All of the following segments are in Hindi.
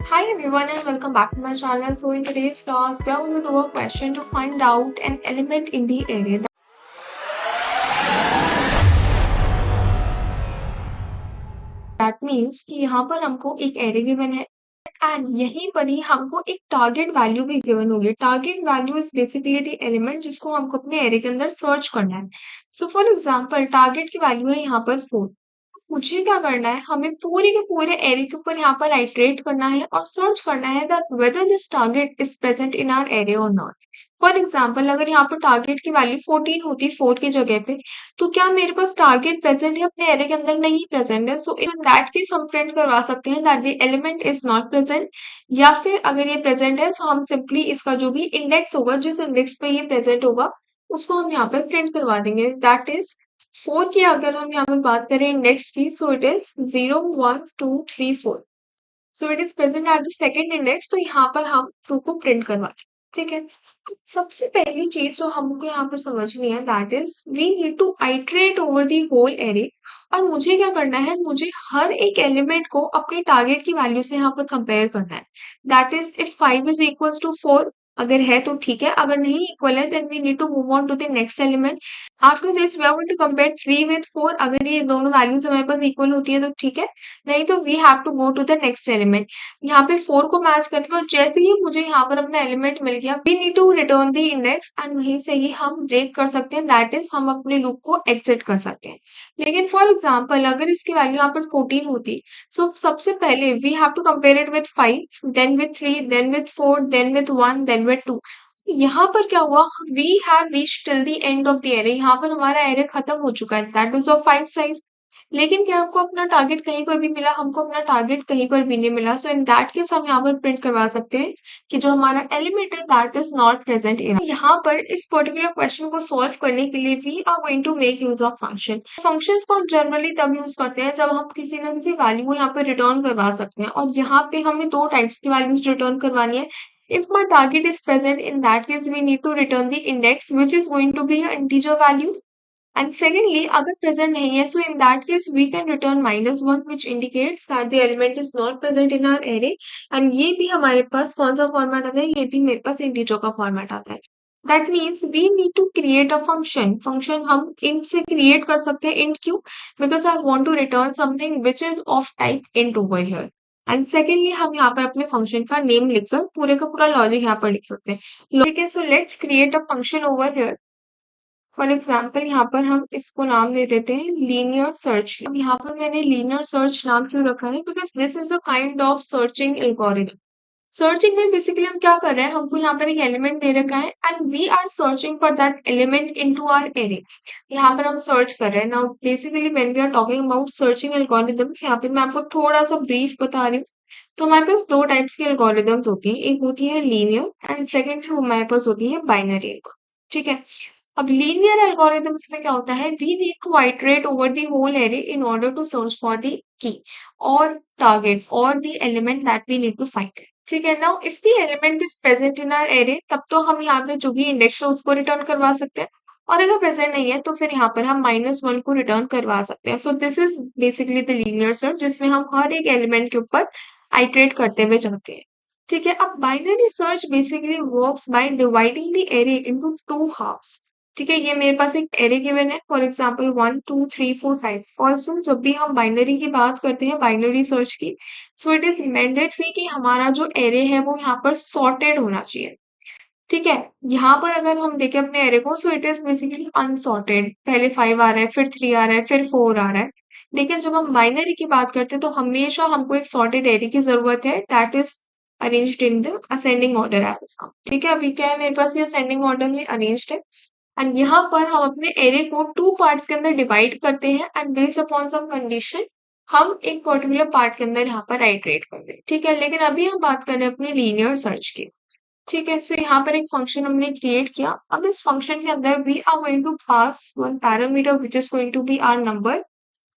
Hi everyone and welcome back to my channel. So in today's class, we are going to do a question to find out an element in the array. That means कि यहाँ पर हमको एक array given है एंड यहीं पर ही हमको एक टारगेट वैल्यू भी गिवन होगी। Target value is basically the element जिसको हमको अपने एरे के अंदर सर्च करना है। सो फॉर एग्जांपल टारगेट की वैल्यू है यहाँ पर 4। मुझे क्या करना है, हमें पूरे के पूरे एरे के ऊपर यहाँ पर आइटरेट करना है और सर्च करना है that whether this target is present in our array or not. For example अगर यहाँ पर टारगेट की वैल्यू 14 होती 4 की जगह पे, तो क्या मेरे पास टारगेट प्रेजेंट है अपने एरे के अंदर? नहीं प्रेजेंट है। सो इन दैट केस हम प्रिंट करवा सकते हैं that the element is not present. या फिर अगर ये प्रेजेंट है तो हम सिंपली इसका जो भी इंडेक्स होगा, जिस इंडेक्स पे ये प्रेजेंट होगा, उसको हम यहाँ पर प्रिंट करवा देंगे। दैट इज 4 की अगर हम यहाँ पर बात करें इंडेक्स की, so it is 0 1 2 3 4। So it is present at the second index, तो यहाँ पर हम 2 को प्रिंट करवा दें। ठीक है। अब सबसे पहली चीज जो हमको यहाँ पर समझनी है that is we need to iterate over the whole array. और मुझे क्या करना है, मुझे हर एक एलिमेंट को अपने टारगेट की वैल्यू से यहाँ पर कंपेयर करना है। That is if 5 is equal to 4, अगर है तो ठीक है, अगर नहीं इक्वल है then we need to move on to the next element. After this we are going to compare 3 with 4। अगर ये दोनों वैल्यूज हमारे पास इक्वल होती है तो ठीक है, नहीं तो we have to go to the next element. यहाँ पे 4 को मैच करके और जैसे ही मुझे यहाँ पर अपना एलिमेंट मिल गया, we need to return the index and वहीं से ही हम ब्रेक कर सकते हैं। दैट इज हम अपने लूप को एग्जिट कर सकते हैं। लेकिन फॉर एग्जाम्पल अगर इसकी वैल्यू यहाँ पर 14 होती, सो सबसे पहले we have to compare it with 5, then with 3, then with 4, then with 1, then with 2। यहाँ पर क्या हुआ, we have reach till the end of the array. यहाँ पर हमारा एरे खत्म हो चुका है, दैट इज ऑफ 5 साइज। लेकिन क्या हमको अपना टारगेट कहीं पर भी मिला? हमको अपना टारगेट कहीं पर भी नहीं मिला। सो इन दैट केस हम यहाँ पर प्रिंट करवा सकते हैं कि जो हमारा एलिमेंट है दैट इज नॉट प्रेजेंट इन। यहाँ पर इस पर्टिकुलर क्वेश्चन को सॉल्व करने के लिए we are going to make use of function. Functions को हम जनरली तब यूज करते हैं जब हम किसी न किसी वैल्यू को यहाँ पर रिटर्न करवा सकते हैं, और यहाँ पे हमें दो टाइप्स की वैल्यूज रिटर्न करवानी है। If my target is present, in that case we need to return the index which is going to be an integer value. And secondly, अगर present नहीं है, so in that case we can return -1 which indicates that the element is not present in our array. And ये भी हमारे पास कौन सा फॉर्मेट आता है? ये भी मेरे पास integer का फॉर्मेट आता है। That means we need to create a function. Function हम int से create कर सकते हैं। int क्यों? Because I want to return something which is of type int over here. And secondly हम यहाँ पर अपने फंक्शन का नेम लिखकर पूरे का पूरा लॉजिक यहाँ पर लिख सकते हैं। लॉजिक है, so let's create a function over here. For example यहाँ पर हम इसको नाम दे देते हैं लीनियर सर्च। अब यहाँ पर मैंने लीनियर सर्च नाम क्यों रखा है? Because this is a kind of searching algorithm. Searching में बेसिकली हम क्या कर रहे हैं, हमको यहाँ पर एक एलिमेंट दे रखा है and we are searching for that element into our array. यहाँ पर हम सर्च कर रहे हैं। Now basically when we are talking about searching algorithms, यहाँ पे मैं आपको थोड़ा सा ब्रीफ बता रही हूँ। तो हमारे पास दो टाइप्स की एल्गोरिथम्स होती हैं, एक होती है लीनियर एंड सेकंड हमारे पास होती है बाइनरी। ठीक है। अब लीनियर एल्गोरिथम्स में क्या होता है, we need to iterate over the whole array in order to search for the key or target और the element that we need to find. ठीक है। Now if the element is present in our array, तब तो हम यहाँ पे जो भी इंडेक्स है उसको रिटर्न करवा सकते हैं, और अगर प्रेजेंट नहीं है तो फिर यहाँ पर हम -1 को रिटर्न करवा सकते हैं। So this is basically the linear search जिसमें हम हर एक एलिमेंट के ऊपर आइटरेट करते हुए जाते हैं। ठीक है। अब binary search basically works by dividing the array into two halves. ठीक है, ये मेरे पास एक एरे गिवन है, फॉर एग्जाम्पल 1 2 3 4 5। ऑल्सो जब भी हम बाइनरी की बात करते हैं, बाइनरी सर्च की, सो इट इज मैंडेटरी कि हमारा जो एरे है वो यहाँ पर सॉर्टेड होना चाहिए। ठीक है। यहाँ पर अगर हम देखें अपने एरे को, so it is basically unsorted. पहले 5 आ रहा है, फिर 3 आ रहा है, फिर 4 आ रहा है। लेकिन जब हम बाइनरी की बात करते हैं तो हमेशा हमको एक सॉर्टेड एरे की जरूरत है, that is arranged in the ascending order as. ठीक है। अभी क्या है, मेरे पास ये असेंडिंग ऑर्डर में अरेंज्ड है एंड यहाँ पर हम अपने एरे को टू पार्ट्स के अंदर डिवाइड करते हैं and based upon some condition हम एक पर्टिकुलर पार्ट के अंदर यहाँ पर आइटरेट करते हैं। ठीक है। लेकिन अभी हम बात कर रहे हैं अपनी लीनियर सर्च की। ठीक है। सो यहाँ पर एक फंक्शन हमने क्रिएट किया। अब इस फंक्शन के अंदर we are going to pass one parameter which is going to be our number.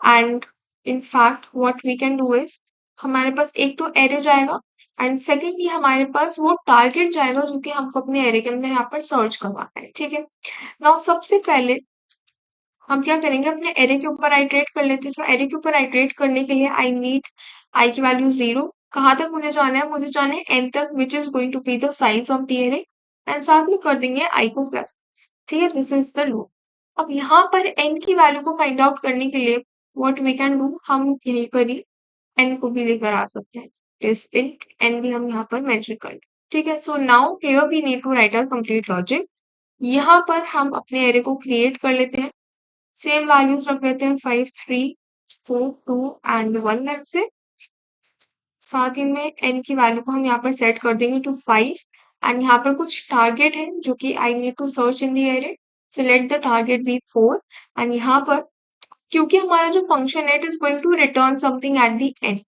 And in fact what we can do is, हमारे पास एक तो एरे जाएगा एंड सेकेंडली हमारे पास वो टारगेट जाएगा जो कि हमको अपने एरे के अंदर यहाँ पर सर्च करवाना है। ठीक है। नाउ सबसे पहले हम क्या करेंगे, अपने एरे के ऊपर आइटरेट कर लेते हैं। तो एरे के ऊपर आइटरेट करने के लिए आई नीड आई की वैल्यू 0, कहाँ तक मुझे जाना है? मुझे जाना है n तक, which is going to be the size of the array, and साथ में कर देंगे i को प्लस। ठीक है, दिस इज द लूप। अब यहाँ पर n की वैल्यू को फाइंड आउट करने के लिए व्हाट वी कैन डू, हम यहीं पर ही n को भी लेकर आ सकते हैं। इस n भी हम यहाँ पर मेंशन कर लें। ठीक है, so now here we need to write our complete logic. यहाँ पर हम अपने एरे को क्रिएट कर लेते हैं, सेम वैल्यूज रख लेते हैं 5 3 4 2 एंड 1 लेट्स से। साथ ही में n की वैल्यू को हम यहाँ पर सेट कर देंगे टू 5 एंड यहाँ पर कुछ टारगेट है जो कि I need to search in the array, so let the target be 4 and यहाँ पर क्योंकि हमारा जो फंक्शन है it is going to return something at the end,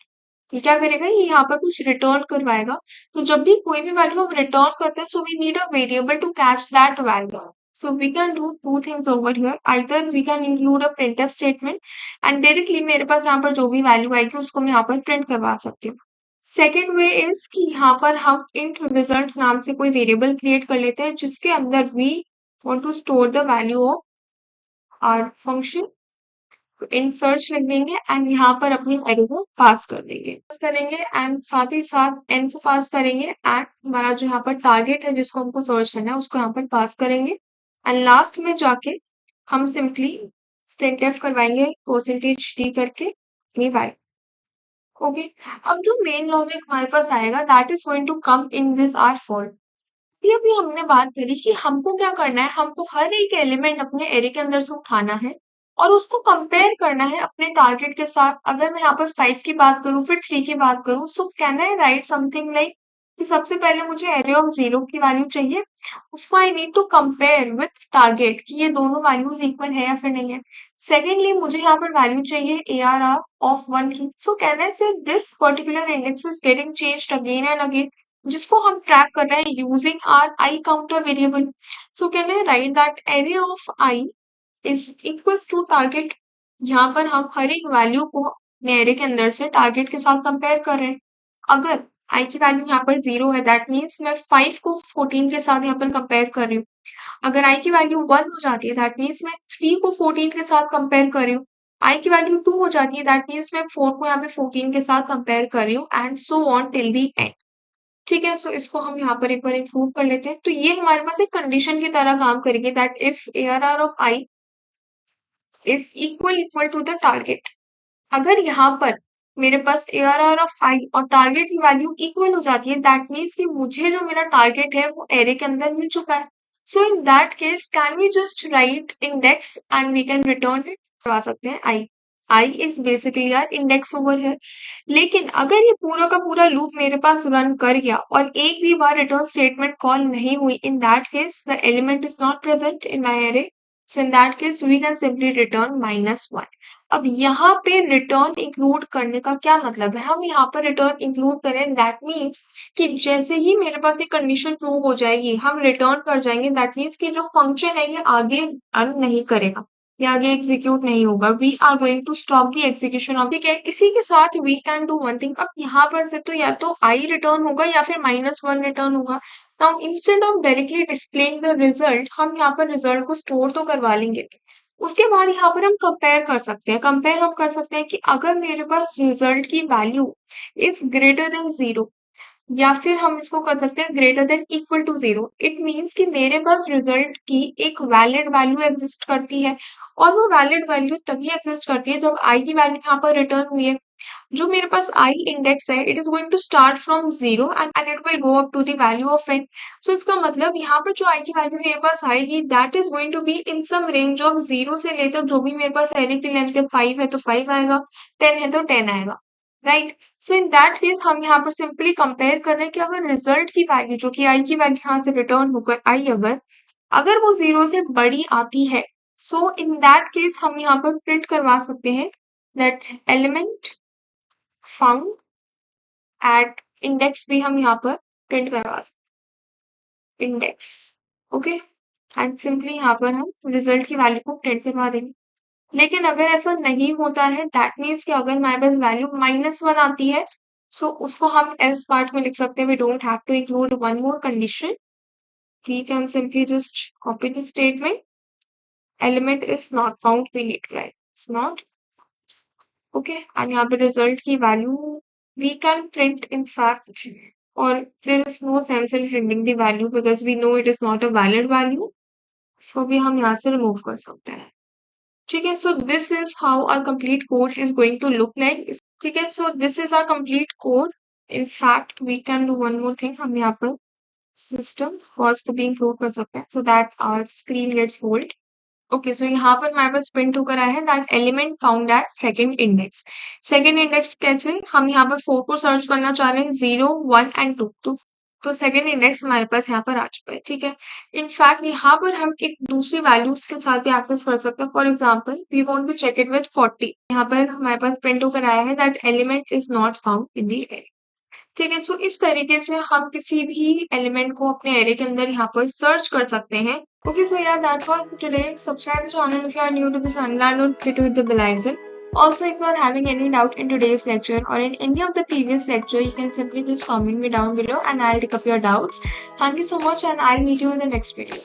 ये क्या करेगा, ये यहाँ पर कुछ रिटर्न करवाएगा। तो जब भी कोई भी वैल्यू हम रिटर्न करते हैं, so we need a variable to catch that value. So we can do two things over here. Either we can include a printf statement and directly मेरे पास यहाँ पर जो भी वैल्यू आएगी उसको मैं यहाँ पर प्रिंट करवा सकती हूँ। सेकेंड वे इज कि यहाँ पर हम int result नाम से कोई वेरिएबल क्रिएट कर लेते हैं जिसके अंदर we want to store the value of our function, in search लिख देंगे एंड यहाँ पर अपनी एरे को पास कर देंगे, पास करेंगे एंड साथ ही साथ एन को पास करेंगे एंड हमारा जो यहाँ पर टारगेट है जिसको हमको सर्च करना है उसको यहाँ पर पास करेंगे एंड लास्ट में जाके हम सिंपली printf करवाएंगे %d करके अपनी वैल्यू। ओके, अब जो मेन लॉजिक हमारे पास आएगा that is going to come in this are for. ये अभी हमने बात करी कि हमको क्या करना है, हमको हर एक एलिमेंट अपने एरे के अंदर से उठाना है और उसको कंपेयर करना है अपने टारगेट के साथ। अगर मैं यहाँ पर 5 की बात करूँ फिर 3 की बात करूँ, सो can I right something like कि सबसे पहले मुझे एरे ऑफ 0 की वैल्यू चाहिए, उसको I need to compare with target कि ये दोनों वैल्यूज इक्वल है या फिर नहीं है। सेकेंडली मुझे यहाँ पर वैल्यू चाहिए ARR ऑफ 1 की, सो can I say this particular index is getting changed again and again, जिसको हम ट्रैक कर रहे हैं using R I counter variable. So can I write that array of I is equals to target. यहाँ पर हम हर एक वैल्यू को अपने एरे के अंदर से टारगेट के साथ कंपेयर कर रहे हैं। अगर आई की वैल्यू यहाँ पर 0 है दैट मीन्स मैं 5 को 14 के साथ यहाँ पर कंपेयर कर रही हूँ। अगर आई की वैल्यू 1 हो जाती है दैट मीन्स मैं 3 को 14 के साथ कंपेयर कर रही हूँ। आई की वैल्यू 2 हो जाती है दैट मीन्स मैं 4 को यहाँ पे 14 के साथ कंपेयर कर रही हूँ and so on till the and. ठीक है, सो इसको हम यहाँ पर एक बार इंक्लूड कर लेते हैं। तो ये हमारे पास एक कंडीशन की तरह काम करेगी that if ARR of I is equal to the target. अगर यहाँ पर मेरे पास ARR ऑफ आई और टारगेट की वैल्यू इक्वल हो जाती है दैट मीन्स कि मुझे जो मेरा टारगेट है वो एरे के अंदर मिल चुका है। So in that case can we just write index and we can return it, करवा सकते हैं I is basically our index over है। लेकिन अगर ये पूरा का पूरा लूप मेरे पास रन कर गया और एक भी बार रिटर्न स्टेटमेंट कॉल नहीं हुई, in that case the element is not present in my array, so in that case we can simply return -1। अब यहाँ पे रिटर्न इंक्लूड करने का क्या मतलब है, हम यहाँ पर रिटर्न इंक्लूड करें दैट मीन्स कि जैसे ही मेरे पास एक कंडीशन प्रूव हो जाएगी हम रिटर्न कर जाएंगे, दैट मीन्स कि जो फंक्शन है ये आगे रन नहीं करेगा, ये आगे एग्जीक्यूट नहीं होगा, we are going to stop the execution of. ठीक है, इसी के साथ we can do one thing. अब यहाँ पर से तो या तो आई रिटर्न होगा या फिर -1 रिटर्न होगा। Now instead of directly displaying the result, हम यहाँ पर रिजल्ट को स्टोर तो करवा लेंगे, उसके बाद यहाँ पर हम कंपेयर कर सकते हैं। कंपेयर हम कर सकते हैं कि अगर मेरे पास रिजल्ट की वैल्यू इज ग्रेटर देन 0 या फिर हम इसको कर सकते हैं greater than equal to 0, it means कि मेरे पास रिजल्ट की एक वैलिड वैल्यू एग्जिस्ट करती है और वो वैलिड वैल्यू तभी एग्जिस्ट करती है जब आई की वैल्यू यहाँ पर रिटर्न हुई है। जो मेरे पास आई इंडेक्स है it is going to start from 0 and it will go up to the value of N. So इसका मतलब यहाँ पर जो आई की वैल्यू मेरे पास आएगी that is going to be in some range of 0 से लेकर जो भी मेरे पास एरे की लेंथ है 5 है तो 5 आएगा, 10 है तो 10 आएगा, right. So in that case हम यहाँ पर सिंपली कंपेयर कर रहे हैं कि अगर रिजल्ट की वैल्यू जो कि आई की वैल्यू यहाँ से रिटर्न होकर आई अगर अगर वो 0 से बड़ी आती है, सो इन दैट केस हम यहाँ पर प्रिंट करवा सकते हैं that element found eight index भी हम यहाँ पर प्रिंट करवा सकते हैं इंडेक्स। ओके, एंड सिंपली यहाँ पर हम रिजल्ट की वैल्यू को प्रिंट करवा देंगे। लेकिन अगर ऐसा नहीं होता है दैट मीन्स कि अगर हमारे पास वैल्यू -1 आती है, सो उसको हम एल्स पार्ट में लिख सकते हैं, we don't have to include one more condition, we can simply just copy the statement, element is not found, we need to write it's not। Okay, and यहाँ पे रिजल्ट की value we can print in fact, or there is no sense in printing the value because we know it is not a valid value. इसको भी हम यहाँ से रिमूव कर सकते हैं। ठीक है, so this is how our complete code is going to look like. ठीक है, so this is our complete code. In fact, we can do one more thing. हम यहाँ पर system first को भी include कर सकते हैं so that our screen gets hold. Okay, so यहाँ पर हमारे पास प्रिंट होकर आया है that element found at second index. Second index कैसे? हम यहाँ पर 4 को सर्च करना चाह रहे हैं, 0, 1 एंड 2। तो सेकंड इंडेक्स हमारे पास यहाँ पर आ चुका है। ठीक है, इनफैक्ट यहाँ पर हम एक दूसरी वैल्यूज के साथ भी एक्सेस कर सकते हैं। For example, we want to check it with 40। यहाँ पर हमारे पास प्रिंट होकर आया है that element is not found in the array. ठीक है, सो इस तरीके से हम किसी भी एलिमेंट को अपने एरे के अंदर यहाँ पर सर्च कर सकते हैं। Okay, so yeah, that's all for today. Subscribe to the channel if you are new to this channel and don't forget to hit the bell icon. Also, if you are having any doubt in today's lecture or in any of the previous lecture, you can simply just comment me down below and I'll pick up your doubts. Thank you so much and I'll meet you in the next video.